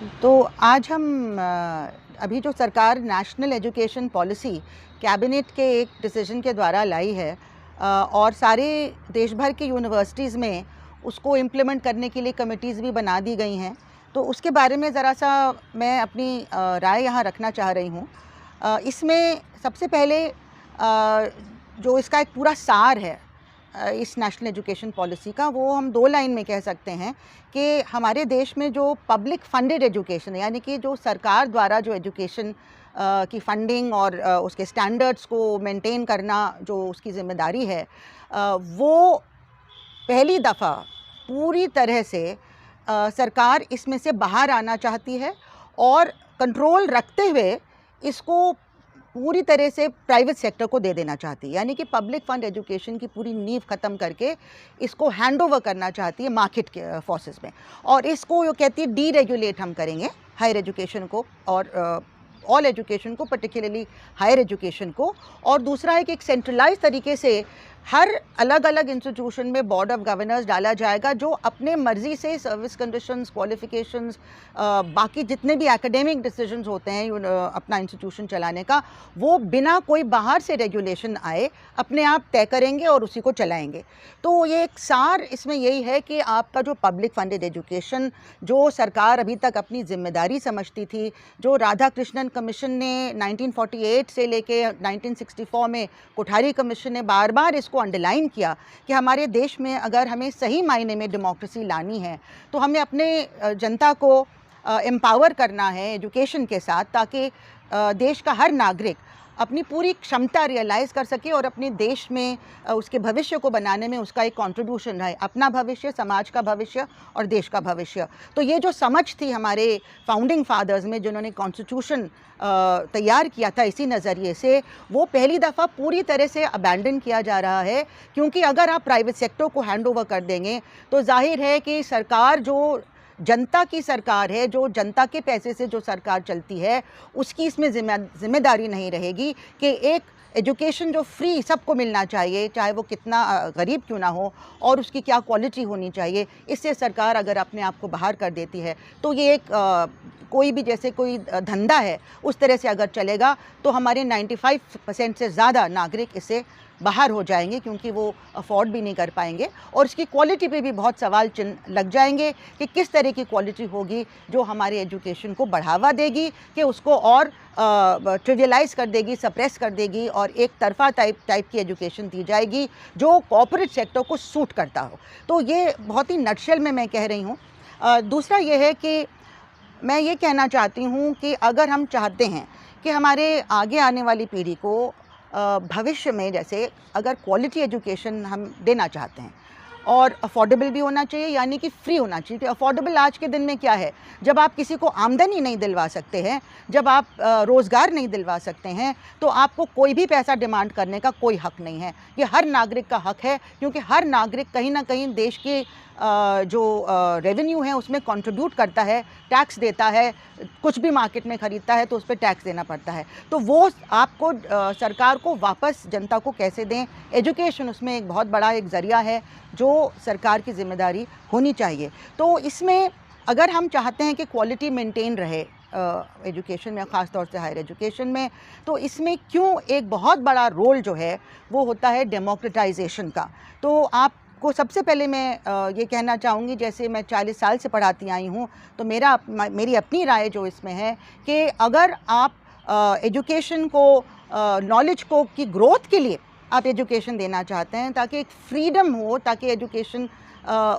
तो आज हम अभी जो सरकार नेशनल एजुकेशन पॉलिसी कैबिनेट के एक डिसीजन के द्वारा लाई है, और सारे देश भर की यूनिवर्सिटीज़ में उसको इम्प्लीमेंट करने के लिए कमिटीज़ भी बना दी गई हैं। तो उसके बारे में ज़रा सा मैं अपनी राय यहाँ रखना चाह रही हूँ। इसमें सबसे पहले जो इसका एक पूरा सार है इस नेशनल एजुकेशन पॉलिसी का, वो हम 2 लाइन में कह सकते हैं कि हमारे देश में जो पब्लिक फंडेड एजुकेशन है, यानी कि जो सरकार द्वारा जो एजुकेशन की फंडिंग और उसके स्टैंडर्ड्स को मेंटेन करना जो उसकी ज़िम्मेदारी है, वो पहली दफ़ा पूरी तरह से सरकार इसमें से बाहर आना चाहती है और कंट्रोल रखते हुए इसको पूरी तरह से प्राइवेट सेक्टर को दे देना चाहती है। यानी कि पब्लिक फंड एजुकेशन की पूरी नींव ख़त्म करके इसको हैंड ओवर करना चाहती है मार्केट के फोर्सेस में, और इसको ये कहती है डीरेगुलेट हम करेंगे हायर एजुकेशन को और ऑल एजुकेशन को, पर्टिकुलरली हायर एजुकेशन को। और दूसरा है कि एक सेंट्रलाइज तरीके से हर अलग अलग इंस्टीट्यूशन में बोर्ड ऑफ गवर्नर्स डाला जाएगा जो अपने मर्ज़ी से सर्विस कंडीशंस, क्वालिफ़िकेशंस, बाकी जितने भी एकेडमिक डिसीजंस होते हैं अपना इंस्टीट्यूशन चलाने का, वो बिना कोई बाहर से रेगुलेशन आए अपने आप तय करेंगे और उसी को चलाएंगे। तो ये एक सार इसमें यही है कि आपका जो पब्लिक फंडेड एजुकेशन जो सरकार अभी तक अपनी जिम्मेदारी समझती थी, जो राधाकृष्णन कमीशन ने 1948 से लेके 1964 में कोठारी कमीशन ने बार बार इसको अंडरलाइन किया कि हमारे देश में अगर हमें सही मायने में डेमोक्रेसी लानी है तो हमें अपने जनता को एम्पावर करना है एजुकेशन के साथ, ताकि देश का हर नागरिक अपनी पूरी क्षमता रियलाइज़ कर सके और अपने देश में उसके भविष्य को बनाने में उसका एक कंट्रीब्यूशन रहे, अपना भविष्य, समाज का भविष्य और देश का भविष्य। तो ये जो समझ थी हमारे फाउंडिंग फादर्स में, जिन्होंने कॉन्स्टिट्यूशन तैयार किया था इसी नज़रिए से, वो पहली दफ़ा पूरी तरह से अबैंडन किया जा रहा है। क्योंकि अगर आप प्राइवेट सेक्टर को हैंड ओवर कर देंगे तो जाहिर है कि सरकार जो जनता की सरकार है, जो जनता के पैसे से जो सरकार चलती है, उसकी इसमें जिम्मेदारी नहीं रहेगी कि एक एजुकेशन जो फ्री सबको मिलना चाहिए, चाहे वो कितना गरीब क्यों ना हो, और उसकी क्या क्वालिटी होनी चाहिए। इससे सरकार अगर अपने आप को बाहर कर देती है तो ये एक कोई भी जैसे कोई धंधा है उस तरह से अगर चलेगा तो हमारे 95% से ज़्यादा नागरिक इससे बाहर हो जाएंगे, क्योंकि वो अफोर्ड भी नहीं कर पाएंगे और इसकी क्वालिटी पे भी बहुत सवाल चिन्ह लग जाएंगे कि किस तरह की क्वालिटी होगी जो हमारे एजुकेशन को बढ़ावा देगी कि उसको और ट्रिवियलाइज़ कर देगी, सप्रेस कर देगी और एक तरफा टाइप की एजुकेशन दी जाएगी जो कॉर्पोरेट सेक्टर को सूट करता हो। तो ये बहुत ही नटशेल में मैं कह रही हूँ। दूसरा ये है कि मैं ये कहना चाहती हूँ कि अगर हम चाहते हैं कि हमारे आगे आने वाली पीढ़ी को भविष्य में जैसे अगर क्वालिटी एजुकेशन हम देना चाहते हैं और अफोर्डेबल भी होना चाहिए, यानी कि फ्री होना चाहिए। तो अफोर्डेबल आज के दिन में क्या है, जब आप किसी को आमदनी नहीं दिलवा सकते हैं, जब आप रोज़गार नहीं दिलवा सकते हैं, तो आपको कोई भी पैसा डिमांड करने का कोई हक नहीं है। ये हर नागरिक का हक है, क्योंकि हर नागरिक कहीं ना कहीं देश के जो रेवेन्यू है उसमें कंट्रीब्यूट करता है, टैक्स देता है, कुछ भी मार्केट में ख़रीदता है तो उस पर टैक्स देना पड़ता है। तो वो आपको सरकार को वापस जनता को कैसे दें, एजुकेशन उसमें एक बहुत बड़ा एक ज़रिया है जो सरकार की ज़िम्मेदारी होनी चाहिए। तो इसमें अगर हम चाहते हैं कि क्वालिटी मेंटेन रहे एजुकेशन में, ख़ास तौर से हायर एजुकेशन में, तो इसमें क्यों एक बहुत बड़ा रोल जो है वो होता है डेमोक्रेटाइजेशन का। तो आपको सबसे पहले मैं ये कहना चाहूँगी, जैसे मैं 40 साल से पढ़ाती आई हूँ, तो मेरी अपनी राय जो इसमें है कि अगर आप एजुकेशन को, नॉलेज को की ग्रोथ के लिए आप एजुकेशन देना चाहते हैं, ताकि एक फ्रीडम हो, ताकि एजुकेशन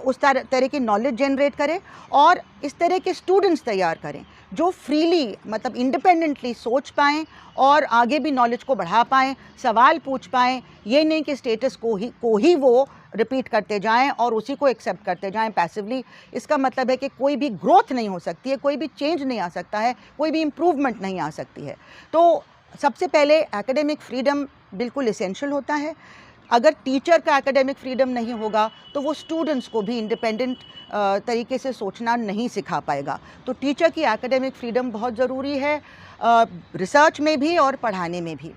उस तरह की नॉलेज जनरेट करे और इस तरह के स्टूडेंट्स तैयार करें जो फ्रीली, मतलब इंडिपेंडेंटली सोच पाएँ और आगे भी नॉलेज को बढ़ा पाएँ, सवाल पूछ पाएँ। ये नहीं कि स्टेटस को ही वो रिपीट करते जाएं और उसी को एक्सेप्ट करते जाएं पैसिवली। इसका मतलब है कि कोई भी ग्रोथ नहीं हो सकती है, कोई भी चेंज नहीं आ सकता है, कोई भी इम्प्रूवमेंट नहीं आ सकती है। तो सबसे पहले एकेडमिक फ्रीडम बिल्कुल एसेंशियल होता है। अगर टीचर का एकेडमिक फ्रीडम नहीं होगा तो वो स्टूडेंट्स को भी इंडिपेंडेंट तरीके से सोचना नहीं सिखा पाएगा। तो टीचर की एकेडमिक फ्रीडम बहुत ज़रूरी है, रिसर्च में भी और पढ़ाने में भी।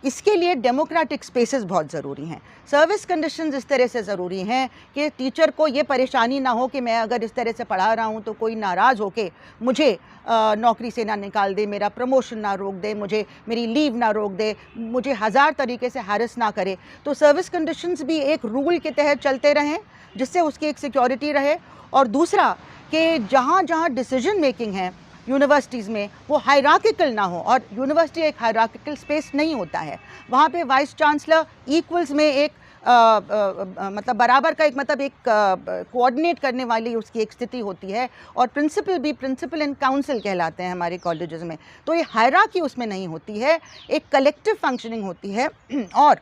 इसके लिए डेमोक्रेटिक स्पेसेस बहुत ज़रूरी हैं। सर्विस कंडीशंस इस तरह से ज़रूरी हैं कि टीचर को ये परेशानी ना हो कि मैं अगर इस तरह से पढ़ा रहा हूँ तो कोई नाराज़ होके मुझे नौकरी से ना निकाल दे, मेरा प्रमोशन ना रोक दे, मुझे मेरी लीव ना रोक दे, मुझे हज़ार तरीके से हैरेस ना करे। तो सर्विस कंडीशंस भी एक रूल के तहत चलते रहें जिससे उसकी एक सिक्योरिटी रहे। और दूसरा कि जहाँ जहाँ डिसीजन मेकिंग है यूनिवर्सिटीज़ में वो हायरार्किकल ना हो, और यूनिवर्सिटी एक हायरार्किकल स्पेस नहीं होता है। वहाँ पे वाइस चांसलर इक्वल्स में एक मतलब बराबर का एक कोऑर्डिनेट करने वाली उसकी एक स्थिति होती है, और प्रिंसिपल भी प्रिंसिपल एंड काउंसिल कहलाते हैं हमारे कॉलेजेस में। तो ये हायरार्की उसमें नहीं होती है, एक कलेक्टिव फंक्शनिंग होती है। और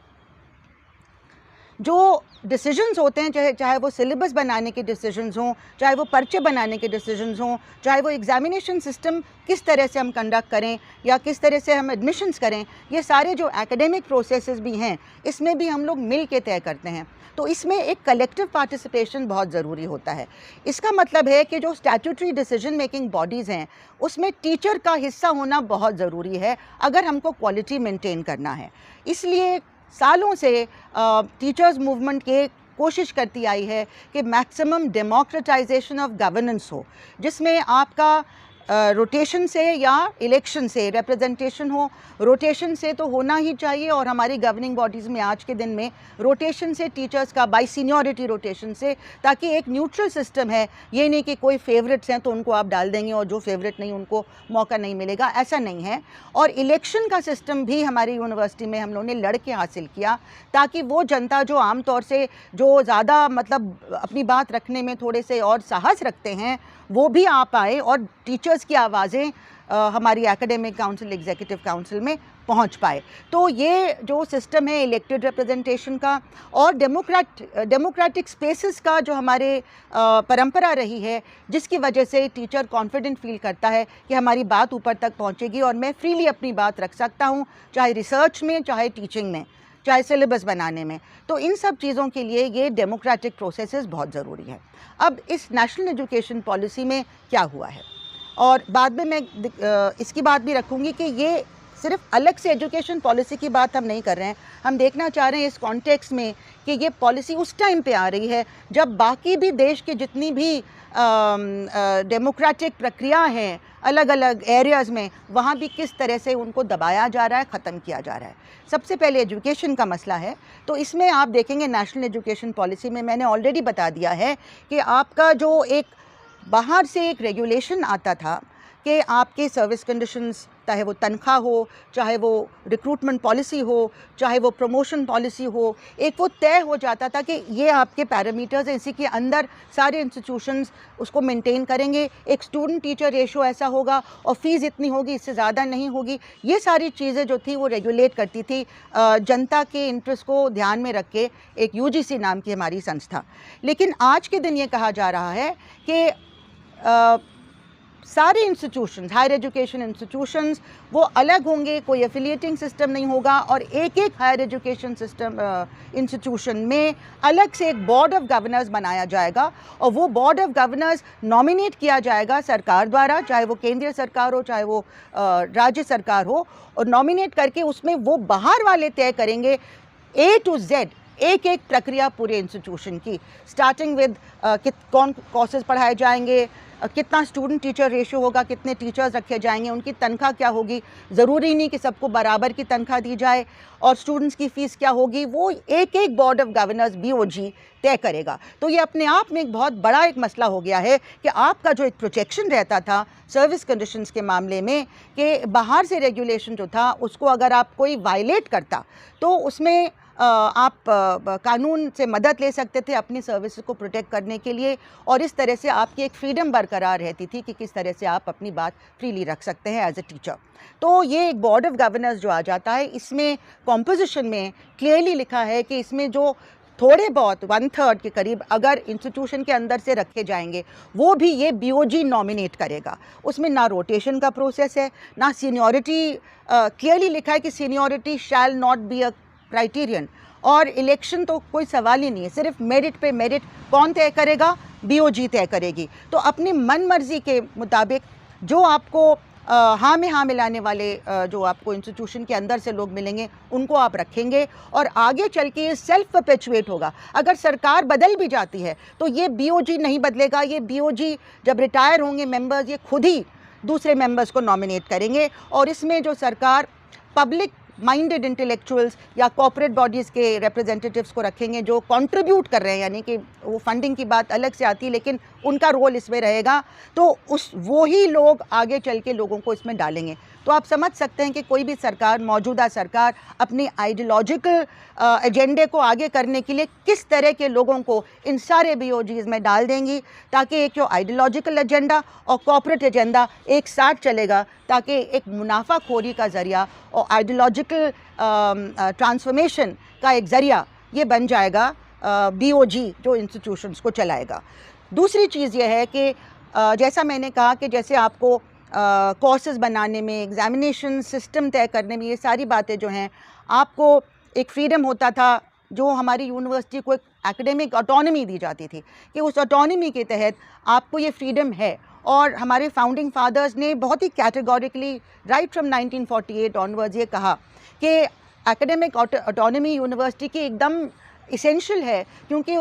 जो डिसीजंस होते हैं, चाहे वो सिलेबस बनाने के डिसीजंस हों, चाहे वो पर्चे बनाने के डिसीजंस हों, चाहे वो एग्जामिनेशन सिस्टम किस तरह से हम कंडक्ट करें या किस तरह से हम एडमिशन्स करें, ये सारे जो एकेडमिक प्रोसेसेस भी हैं इसमें भी हम लोग मिल के तय करते हैं। तो इसमें एक कलेक्टिव पार्टिसिपेशन बहुत ज़रूरी होता है। इसका मतलब है कि जो स्टैट्यूटरी डिसीजन मेकिंग बॉडीज़ हैं उसमें टीचर का हिस्सा होना बहुत ज़रूरी है अगर हमको क्वालिटी मेंटेन करना है। इसलिए सालों से टीचर्स मूवमेंट के कोशिश करती आई है कि मैक्सिमम डेमोक्रेटाइजेशन ऑफ गवर्नेंस हो, जिसमें आपका रोटेशन से या इलेक्शन से रिप्रेजेंटेशन हो। रोटेशन से तो होना ही चाहिए, और हमारी गवर्निंग बॉडीज़ में आज के दिन में रोटेशन से टीचर्स का बाय सीनियरिटी रोटेशन से, ताकि एक न्यूट्रल सिस्टम है। ये नहीं कि कोई फेवरेट्स हैं तो उनको आप डाल देंगे और जो फेवरेट नहीं उनको मौका नहीं मिलेगा, ऐसा नहीं है। और इलेक्शन का सिस्टम भी हमारी यूनिवर्सिटी में हम लोगों ने लड़ के हासिल किया, ताकि वो जनता जो आमतौर से जो ज़्यादा मतलब अपनी बात रखने में थोड़े से और साहस रखते हैं वो भी आ पाए और टीचर्स की आवाज़ें हमारी एकेडमिक काउंसिल, एग्जीक्यूटिव काउंसिल में पहुंच पाए। तो ये जो सिस्टम है इलेक्टेड रिप्रेजेंटेशन का और डेमोक्रेटिक स्पेसेस का जो हमारे परंपरा रही है, जिसकी वजह से टीचर कॉन्फिडेंट फील करता है कि हमारी बात ऊपर तक पहुंचेगी और मैं फ्रीली अपनी बात रख सकता हूं, चाहे रिसर्च में, चाहे टीचिंग में, चाहे सिलेबस बनाने में। तो इन सब चीज़ों के लिए ये डेमोक्रेटिक प्रोसेसेस बहुत ज़रूरी है। अब इस नेशनल एजुकेशन पॉलिसी में क्या हुआ है, और बाद में मैं इसकी बात भी रखूँगी कि ये सिर्फ अलग से एजुकेशन पॉलिसी की बात हम नहीं कर रहे हैं। हम देखना चाह रहे हैं इस कॉन्टेक्स्ट में कि ये पॉलिसी उस टाइम पे आ रही है जब बाकी भी देश के जितनी भी डेमोक्रेटिक प्रक्रिया हैं अलग अलग एरियाज़ में, वहाँ भी किस तरह से उनको दबाया जा रहा है, ख़त्म किया जा रहा है। सबसे पहले एजुकेशन का मसला है, तो इसमें आप देखेंगे नेशनल एजुकेशन पॉलिसी में मैंने ऑलरेडी बता दिया है कि आपका जो एक बाहर से एक रेगुलेशन आता था कि आपके सर्विस कंडीशंस, चाहे वो तनख्वाह हो, चाहे वो रिक्रूटमेंट पॉलिसी हो, चाहे वो प्रमोशन पॉलिसी हो, एक वो तय हो जाता था कि ये आपके पैरामीटर्स हैं, इसी के अंदर सारे इंस्टीट्यूशंस उसको मेंटेन करेंगे। एक स्टूडेंट टीचर रेशो ऐसा होगा और फीस इतनी होगी, इससे ज़्यादा नहीं होगी। ये सारी चीज़ें जो थी वो रेगुलेट करती थी जनता के इंटरेस्ट को ध्यान में रख के, एक UGC नाम की हमारी संस्था। लेकिन आज के दिन ये कहा जा रहा है कि सारे इंस्टीट्यूशंस, हायर एजुकेशन इंस्टीट्यूशंस वो अलग होंगे, कोई एफिलिएटिंग सिस्टम नहीं होगा, और एक एक हायर एजुकेशन सिस्टम इंस्टीट्यूशन में अलग से एक बोर्ड ऑफ गवर्नर्स बनाया जाएगा, और वो बोर्ड ऑफ गवर्नर्स नॉमिनेट किया जाएगा सरकार द्वारा, चाहे वो केंद्रीय सरकार हो, चाहे वो राज्य सरकार हो, और नॉमिनेट करके उसमें वो बाहर वाले तय करेंगे A to Z एक एक प्रक्रिया पूरे इंस्टीट्यूशन की, स्टार्टिंग विद कौन कोर्सेज पढ़ाए जाएंगे, कितना स्टूडेंट टीचर रेशो होगा, कितने टीचर्स रखे जाएंगे, उनकी तनख्वाह क्या होगी। ज़रूरी नहीं कि सबको बराबर की तनख्वाह दी जाए, और स्टूडेंट्स की फ़ीस क्या होगी, वो एक एक बोर्ड ऑफ गवर्नर्स BOG तय करेगा। तो ये अपने आप में एक बहुत बड़ा एक मसला हो गया है कि आपका जो एक प्रोटेक्शन रहता था सर्विस कंडीशंस के मामले में, कि बाहर से रेगुलेशन जो था उसको अगर आप कोई वायलेट करता तो उसमें आप कानून से मदद ले सकते थे अपनी सर्विस को प्रोटेक्ट करने के लिए, और इस तरह से आपकी एक फ्रीडम बरकरार रहती थी कि किस तरह से आप अपनी बात फ्रीली रख सकते हैं एज ए टीचर। तो ये एक बोर्ड ऑफ गवर्नर्स जो आ जाता है, इसमें कॉम्पोजिशन में क्लियरली लिखा है कि इसमें जो थोड़े बहुत 1/3 के करीब अगर इंस्टीट्यूशन के अंदर से रखे जाएंगे, वो भी ये BOG नॉमिनेट करेगा। उसमें ना रोटेशन का प्रोसेस है, ना सीनियरिटी, क्लियरली लिखा है कि seniority shall not be a criterion, और इलेक्शन तो कोई सवाल ही नहीं है, सिर्फ मेरिट पे मेरिट कौन तय करेगा, BOG तय करेगी। तो अपनी मन मर्जी के मुताबिक जो आपको हाँ में हाँ मिलाने वाले जो आपको इंस्टीट्यूशन के अंदर से लोग मिलेंगे उनको आप रखेंगे और आगे चल के ये सेल्फ परपेचुएट होगा। अगर सरकार बदल भी जाती है तो ये बीओजी नहीं बदलेगा। ये बीओजी जब रिटायर होंगे मेंबर्स, ये खुद ही दूसरे मेंबर्स को नॉमिनेट करेंगे और इसमें जो सरकार पब्लिक माइंडेड इंटेलेक्चुअल्स या कॉर्पोरेट बॉडीज़ के रिप्रेजेंटेटिव्स को रखेंगे जो कंट्रीब्यूट कर रहे हैं, यानी कि वो फंडिंग की बात अलग से आती है लेकिन उनका रोल इसमें रहेगा, तो वो ही लोग आगे चल के लोगों को इसमें डालेंगे। तो आप समझ सकते हैं कि कोई भी सरकार, मौजूदा सरकार अपनी आइडियोलॉजिकल एजेंडे को आगे करने के लिए किस तरह के लोगों को इन सारे बीओजीज़ में डाल देंगी, ताकि एक जो आइडियोलॉजिकल एजेंडा और कॉर्पोरेट एजेंडा एक साथ चलेगा, ताकि एक मुनाफाखोरी का ज़रिया और आइडियोलॉजिकल ट्रांसफॉर्मेशन का एक ज़रिया ये बन जाएगा बीओजी जो इंस्टीट्यूशंस को चलाएगा। दूसरी चीज़ ये है कि जैसा मैंने कहा कि जैसे आपको कोर्सेज़ बनाने में, एग्ज़ामिनेशन सिस्टम तय करने में, ये सारी बातें जो हैं, आपको एक फ्रीडम होता था जो हमारी यूनिवर्सिटी को एक एकेडमिक ऑटोनॉमी दी जाती थी कि उस ऑटोनॉमी के तहत आपको ये फ्रीडम है। और हमारे फाउंडिंग फादर्स ने बहुत ही कैटेगोरिकली राइट फ्रॉम 1948 ऑनवर्ड्स ये कहा कि एकेडमिक ऑटोनॉमी यूनिवर्सिटी की एकदम इसेंशियल है, क्योंकि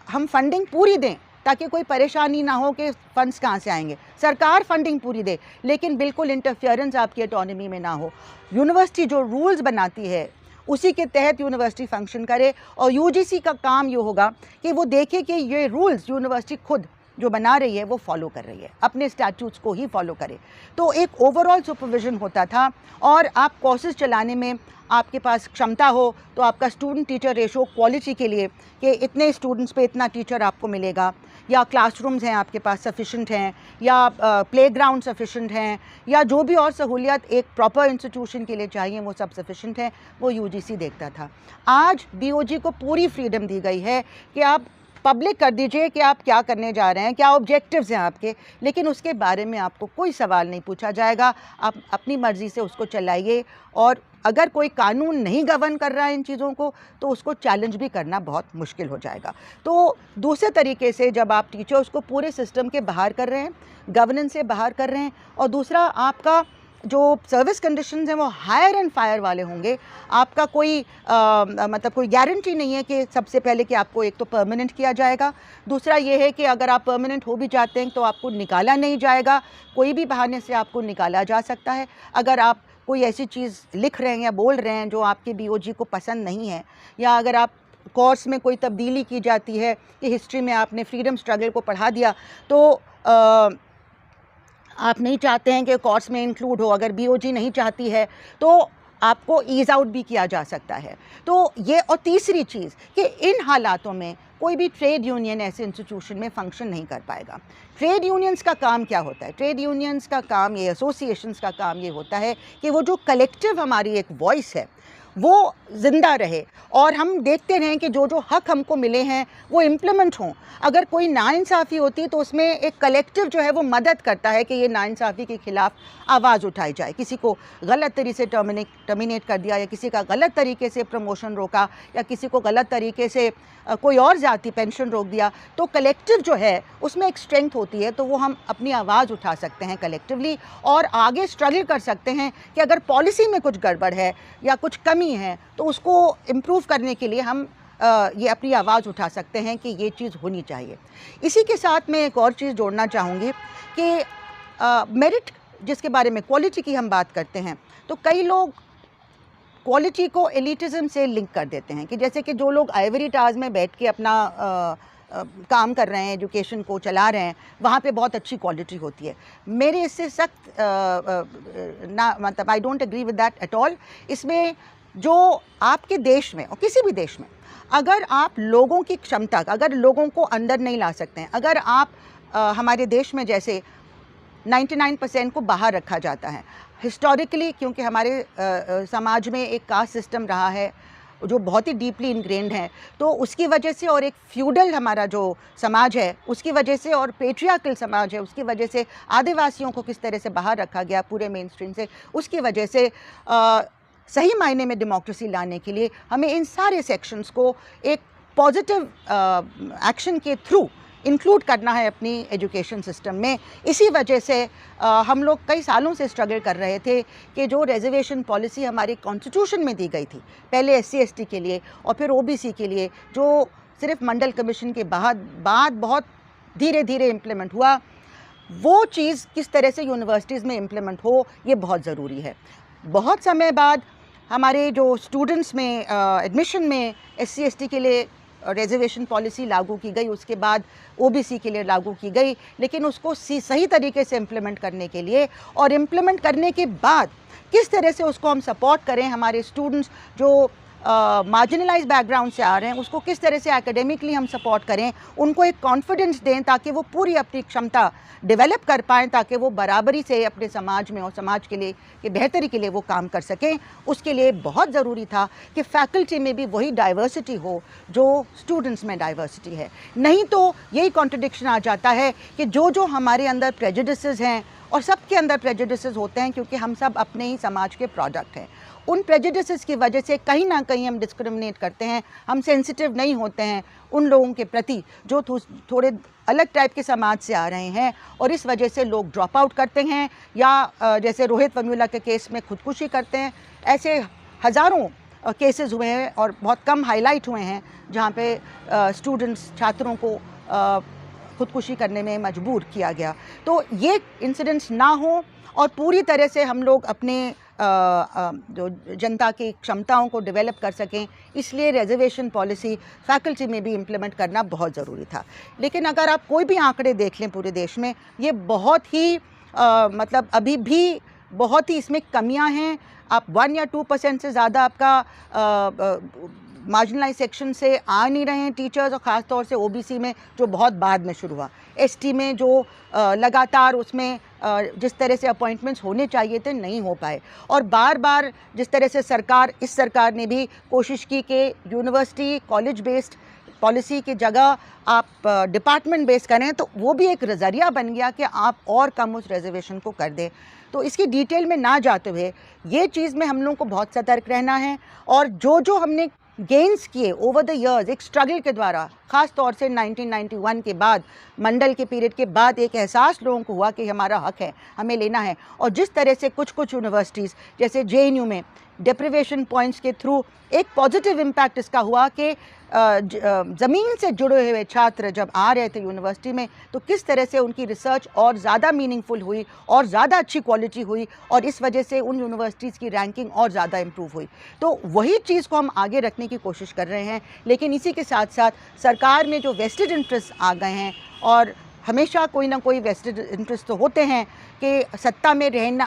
हम फंडिंग पूरी दें ताकि कोई परेशानी ना हो कि फंड्स कहाँ से आएंगे। सरकार फंडिंग पूरी दे लेकिन बिल्कुल इंटरफेरेंस आपकी ऑटोनॉमी में ना हो। यूनिवर्सिटी जो रूल्स बनाती है उसी के तहत यूनिवर्सिटी फंक्शन करे और यूजीसी का काम ये होगा कि वो देखे कि ये रूल्स यूनिवर्सिटी खुद जो बना रही है वो फॉलो कर रही है, अपने स्टैट्यूट्स को ही फॉलो करे। तो एक ओवरऑल सुपरविजन होता था और आप कोर्सेज चलाने में आपके पास क्षमता हो तो आपका स्टूडेंट टीचर रेशो क्वालिटी के लिए कि इतने स्टूडेंट्स पे इतना टीचर आपको मिलेगा, या क्लासरूम्स हैं आपके पास सफिशेंट हैं, या प्लेग्राउंड सफिशेंट हैं, या जो भी और सहूलियत एक प्रॉपर इंस्टीट्यूशन के लिए चाहिए वो सब सफिशेंट हैं, वो यूजीसी देखता था। आज बीओजी को पूरी फ्रीडम दी गई है कि आप पब्लिक कर दीजिए कि आप क्या करने जा रहे हैं, क्या ऑब्जेक्टिव्स हैं आपके, लेकिन उसके बारे में आपको कोई सवाल नहीं पूछा जाएगा। आप अपनी मर्ज़ी से उसको चलाइए और अगर कोई कानून नहीं गवर्न कर रहा है इन चीज़ों को तो उसको चैलेंज भी करना बहुत मुश्किल हो जाएगा। तो दूसरे तरीके से जब आप टीचर्स को पूरे सिस्टम के बाहर कर रहे हैं, गवर्नेंस से बाहर कर रहे हैं, और दूसरा आपका जो सर्विस कंडीशंस हैं वो हायर एंड फायर वाले होंगे, आपका कोई मतलब कोई गारंटी नहीं है कि सबसे पहले कि आपको एक तो परमानेंट किया जाएगा, दूसरा ये है कि अगर आप परमानेंट हो भी जाते हैं तो आपको निकाला नहीं जाएगा, कोई भी बहाने से आपको निकाला जा सकता है। अगर आप कोई ऐसी चीज़ लिख रहे हैं या बोल रहे हैं जो आपके बीओजी को पसंद नहीं है, या अगर आप कोर्स में कोई तब्दीली की जाती है कि हिस्ट्री में आपने फ्रीडम स्ट्रगल को पढ़ा दिया तो आप नहीं चाहते हैं कि कोर्स में इंक्लूड हो, अगर बीओजी नहीं चाहती है तो आपको ईज़ आउट भी किया जा सकता है। तो ये, और तीसरी चीज़ कि इन हालातों में कोई भी ट्रेड यूनियन ऐसे इंस्टीट्यूशन में फंक्शन नहीं कर पाएगा। ट्रेड यूनियंस का काम क्या होता है? ट्रेड यूनियंस का काम, ये एसोसिएशंस का काम ये होता है कि वो जो कलेक्टिव हमारी एक वॉइस है वो ज़िंदा रहे और हम देखते रहें कि जो जो हक़ हमको मिले हैं वो इम्प्लीमेंट हों। अगर कोई नाइंसाफ़ी होती है तो उसमें एक कलेक्टिव जो है वो मदद करता है कि ये नाइंसाफ़ी के ख़िलाफ़ आवाज़ उठाई जाए। किसी को गलत तरीके से टर्मिनेट कर दिया, या किसी का गलत तरीके से प्रमोशन रोका, या किसी को गलत तरीके से कोई और ज़ाती पेंशन रोक दिया, तो कलेक्टिव जो है उसमें एक स्ट्रेंथ होती है, तो वो हम अपनी आवाज़ उठा सकते हैं कलेक्टिवली और आगे स्ट्रगल कर सकते हैं कि अगर पॉलिसी में कुछ गड़बड़ है या कुछ कमी है तो उसको इम्प्रूव करने के लिए हम ये अपनी आवाज़ उठा सकते हैं कि ये चीज़ होनी चाहिए। इसी के साथ मैं एक और चीज़ जोड़ना चाहूँगी कि मेरिट जिसके बारे में, क्वालिटी की हम बात करते हैं, तो कई लोग क्वालिटी को एलिटिज़म से लिंक कर देते हैं कि जैसे कि जो लोग आइवरी टावर्स में बैठ के अपना काम कर रहे हैं, एजुकेशन को चला रहे हैं, वहाँ पे बहुत अच्छी क्वालिटी होती है। मेरे इससे सख्त ना, मतलब I don't agree with that at all. इसमें जो आपके देश में और किसी भी देश में अगर आप लोगों की क्षमता, अगर लोगों को अंदर नहीं ला सकते हैं, अगर आप हमारे देश में जैसे 99% को बाहर रखा जाता है हिस्टोरिकली, क्योंकि हमारे समाज में एक कास्ट सिस्टम रहा है जो बहुत ही डीपली इनग्रेन्ड है, तो उसकी वजह से, और एक फ्यूडल हमारा जो समाज है उसकी वजह से, और पेट्रियार्कल समाज है उसकी वजह से, आदिवासियों को किस तरह से बाहर रखा गया पूरे मेन स्ट्रीम से, उसकी वजह से सही मायने में डेमोक्रेसी लाने के लिए हमें इन सारे सेक्शंस को एक पॉजिटिव एक्शन के थ्रू इंक्लूड करना है अपनी एजुकेशन सिस्टम में। इसी वजह से हम लोग कई सालों से स्ट्रगल कर रहे थे कि जो रिजर्वेशन पॉलिसी हमारे कॉन्स्टिट्यूशन में दी गई थी, पहले SC ST के लिए और फिर OBC के लिए, जो सिर्फ मंडल कमीशन के बाद बहुत धीरे धीरे इम्प्लीमेंट हुआ, वो चीज़ किस तरह से यूनिवर्सिटीज़ में इम्प्लीमेंट हो, ये बहुत ज़रूरी है। बहुत समय बाद हमारे जो स्टूडेंट्स में एडमिशन में SC ST के लिए रिजर्वेशन पॉलिसी लागू की गई, उसके बाद OBC के लिए लागू की गई, लेकिन उसको सही तरीके से इम्प्लीमेंट करने के लिए और इम्प्लीमेंट करने के बाद किस तरह से उसको हम सपोर्ट करें, हमारे स्टूडेंट्स जो मार्जिनलाइज बैकग्राउंड से आ रहे हैं उसको किस तरह से एकेडमिकली हम सपोर्ट करें, उनको एक कॉन्फिडेंस दें ताकि वो पूरी अपनी क्षमता डेवलप कर पाएँ, ताकि वो बराबरी से अपने समाज में और समाज के लिए की बेहतरी के लिए वो काम कर सकें। उसके लिए बहुत ज़रूरी था कि फैकल्टी में भी वही डाइवर्सिटी हो जो स्टूडेंट्स में डाइवर्सिटी है। नहीं तो यही कॉन्ट्रडिक्शन आ जाता है कि जो हमारे अंदर प्रेजुडिसेस हैं, और सबके अंदर प्रेजुडिसेस होते हैं क्योंकि हम सब अपने ही समाज के प्रोडक्ट हैं, उन प्रेजुडिसेस की वजह से कहीं ना कहीं हम डिस्क्रिमिनेट करते हैं, हम सेंसिटिव नहीं होते हैं उन लोगों के प्रति जो थोड़े अलग टाइप के समाज से आ रहे हैं, और इस वजह से लोग ड्रॉप आउट करते हैं या जैसे रोहित वेमुला के केस में खुदकुशी करते हैं। ऐसे हज़ारों केसेस हुए हैं और बहुत कम हाईलाइट हुए हैं जहाँ पे स्टूडेंट्स, छात्रों को खुदकुशी करने में मजबूर किया गया। तो ये इंसिडेंट्स ना हो और पूरी तरह से हम लोग अपने जो जनता की क्षमताओं को डेवलप कर सकें, इसलिए रिजर्वेशन पॉलिसी फैकल्टी में भी इम्प्लीमेंट करना बहुत ज़रूरी था। लेकिन अगर आप कोई भी आंकड़े देख लें पूरे देश में, ये बहुत ही मतलब अभी भी बहुत ही इसमें कमियां हैं। आप 1 या 2% से ज़्यादा आपका मार्जिनलाइज सेक्शन से आ नहीं रहे हैं टीचर्स, और ख़ास तौर से OBC में जो बहुत बाद में शुरू हुआ, ST में जो लगातार उसमें जिस तरह से अपॉइंटमेंट्स होने चाहिए थे नहीं हो पाए, और बार बार जिस तरह से इस सरकार ने भी कोशिश की कि यूनिवर्सिटी कॉलेज बेस्ड पॉलिसी की जगह आप डिपार्टमेंट बेस्ड करें, तो वो भी एक नज़रिया बन गया कि आप और कम उस रिजर्वेशन को कर दें। तो इसकी डिटेल में ना जाते हुए ये चीज़ में हम लोगों को बहुत सतर्क रहना है, और जो हमने गेन्स किए ओवर द इयर्स एक स्ट्रगल के द्वारा, ख़ास तौर से 1991 के बाद, मंडल के पीरियड के बाद एक एहसास लोगों को हुआ कि हमारा हक है, हमें लेना है। और जिस तरह से कुछ यूनिवर्सिटीज़ जैसे JNU में डेप्रिवेशन पॉइंट्स के थ्रू एक पॉजिटिव इम्पैक्ट इसका हुआ कि ज़मीन से जुड़े हुए छात्र जब आ रहे थे यूनिवर्सिटी में, तो किस तरह से उनकी रिसर्च और ज़्यादा मीनिंगफुल हुई और ज़्यादा अच्छी क्वालिटी हुई, और इस वजह से उन यूनिवर्सिटीज़ की रैंकिंग और ज़्यादा इम्प्रूव हुई। तो वही चीज़ को हम आगे रखने की कोशिश कर रहे हैं। लेकिन इसी के साथ साथ सरकार में जो वेस्टेड इंटरेस्ट आ गए हैं, और हमेशा कोई ना कोई वेस्टेड इंटरेस्ट तो होते हैं कि सत्ता में रहना,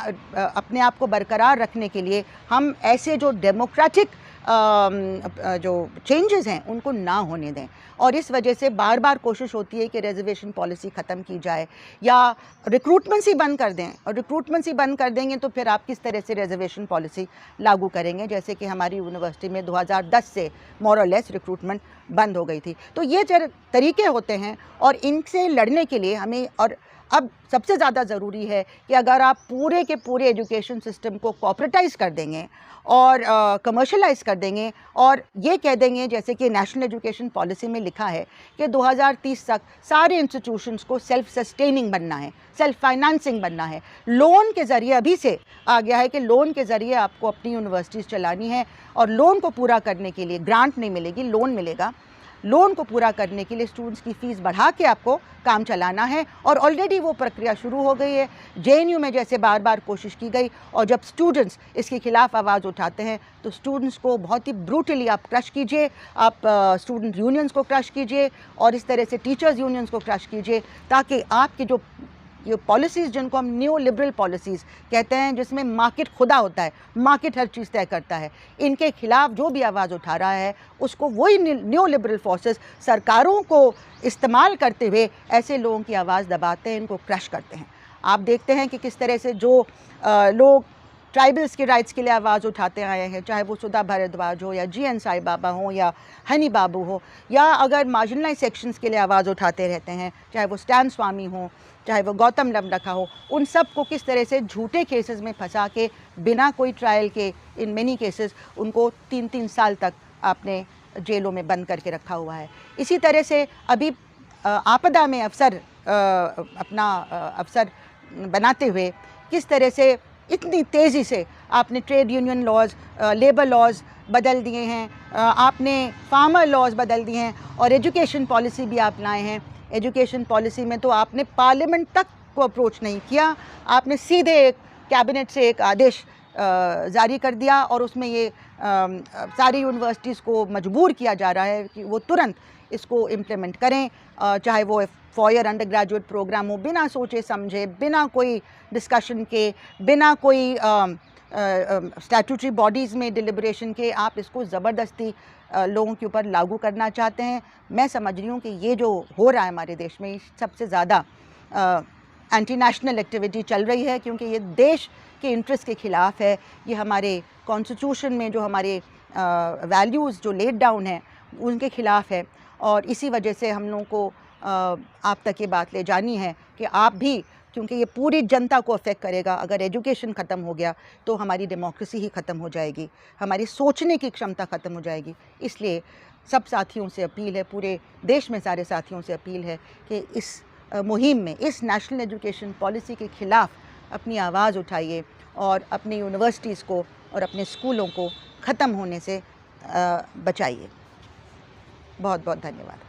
अपने आप को बरकरार रखने के लिए हम ऐसे जो डेमोक्रेटिक जो चेंजेस हैं उनको ना होने दें, और इस वजह से बार बार कोशिश होती है कि रिजर्वेशन पॉलिसी ख़त्म की जाए या रिक्रूटमेंट्स ही बंद कर दें। और रिक्रूटमेंट्स ही बंद कर देंगे तो फिर आप किस तरह से रिजर्वेशन पॉलिसी लागू करेंगे, जैसे कि हमारी यूनिवर्सिटी में 2010 से मोर और लेस रिक्रूटमेंट बंद हो गई थी। तो ये तरीके होते हैं, और इनसे लड़ने के लिए हमें, और अब सबसे ज़्यादा ज़रूरी है कि अगर आप पूरे के पूरे एजुकेशन सिस्टम को कॉर्पोरेटाइज़ कर देंगे और कमर्शलाइज़ कर देंगे, और ये कह देंगे जैसे कि नेशनल एजुकेशन पॉलिसी में लिखा है कि 2030 तक सारे इंस्टीट्यूशंस को सेल्फ सस्टेनिंग बनना है, सेल्फ फाइनेंसिंग बनना है, लोन के ज़रिए, अभी से आ गया है कि लोन के ज़रिए आपको अपनी यूनिवर्सिटीज़ चलानी है, और लोन को पूरा करने के लिए ग्रांट नहीं मिलेगी, लोन मिलेगा। लोन को पूरा करने के लिए स्टूडेंट्स की फ़ीस बढ़ा के आपको काम चलाना है, और ऑलरेडी वो प्रक्रिया शुरू हो गई है। JNU में जैसे बार बार कोशिश की गई, और जब स्टूडेंट्स इसके खिलाफ आवाज़ उठाते हैं तो स्टूडेंट्स को बहुत ही ब्रूटली आप क्रश कीजिए, आप स्टूडेंट यूनियंस को क्रश कीजिए, और इस तरह से टीचर्स यूनियंस को क्रश कीजिए, ताकि आपकी जो ये पॉलिसीज़, जिनको हम न्यू लिबरल पॉलिसीज़ कहते हैं, जिसमें मार्केट खुदा होता है, मार्केट हर चीज़ तय करता है, इनके खिलाफ जो भी आवाज़ उठा रहा है उसको वही न्यू लिबरल फोर्सेस सरकारों को इस्तेमाल करते हुए ऐसे लोगों की आवाज़ दबाते हैं, इनको क्रश करते हैं। आप देखते हैं कि किस तरह से जो लोग ट्राइबल्स के राइट्स के लिए आवाज़ उठाते आए हैं, चाहे वो सुधा भारद्वाज हो या GN साई बाबा हो या हनी बाबू हो, या अगर मार्जिनलाइज सेक्शंस के लिए आवाज़ उठाते रहते हैं, चाहे वो स्टैन स्वामी हो, चाहे वो गौतम लमलखा हो, उन सब को किस तरह से झूठे केसेस में फंसा के बिना कोई ट्रायल के, इन मेनी केसेस उनको 3-3 साल तक आपने जेलों में बंद करके रखा हुआ है। इसी तरह से अभी आपदा में अपना अवसर बनाते हुए किस तरह से इतनी तेज़ी से आपने trade union laws, labour laws बदल दिए हैं, आपने फार्मर लॉज बदल दिए हैं और एजुकेशन पॉलिसी भी आप लाए हैं। एजुकेशन पॉलिसी में तो आपने पार्लियामेंट तक को अप्रोच नहीं किया, आपने सीधे कैबिनेट से एक आदेश जारी कर दिया और उसमें ये सारी यूनिवर्सिटीज़ को मजबूर किया जा रहा है कि वो तुरंत इसको इम्प्लीमेंट करें, चाहे वो 4 ईयर अंडर ग्रेजुएट प्रोग्राम हो, बिना सोचे समझे, बिना कोई डिस्कशन के, बिना कोई स्टैट्यूटरी बॉडीज़ में डिलिब्रेशन के आप इसको ज़बरदस्ती लोगों के ऊपर लागू करना चाहते हैं। मैं समझ रही हूँ कि ये जो हो रहा है हमारे देश में, सबसे ज़्यादा एंटी नेशनल एक्टिविटी चल रही है, क्योंकि ये देश के इंटरेस्ट के ख़िलाफ़ है। ये हमारे कॉन्स्टिट्यूशन में जो हमारे वैल्यूज़ जो लेड डाउन हैं उनके ख़िलाफ़ है और इसी वजह से हम लोगों को आप तक ये बात ले जानी है कि आप भी, क्योंकि ये पूरी जनता को अफेक्ट करेगा। अगर एजुकेशन ख़त्म हो गया तो हमारी डेमोक्रेसी ही ख़त्म हो जाएगी, हमारी सोचने की क्षमता ख़त्म हो जाएगी। इसलिए सब साथियों से अपील है, पूरे देश में सारे साथियों से अपील है कि इस मुहिम में, इस नेशनल एजुकेशन पॉलिसी के ख़िलाफ़ अपनी आवाज़ उठाइए और अपनी यूनिवर्सिटीज़ को और अपने स्कूलों को ख़त्म होने से बचाइए। बहुत बहुत धन्यवाद।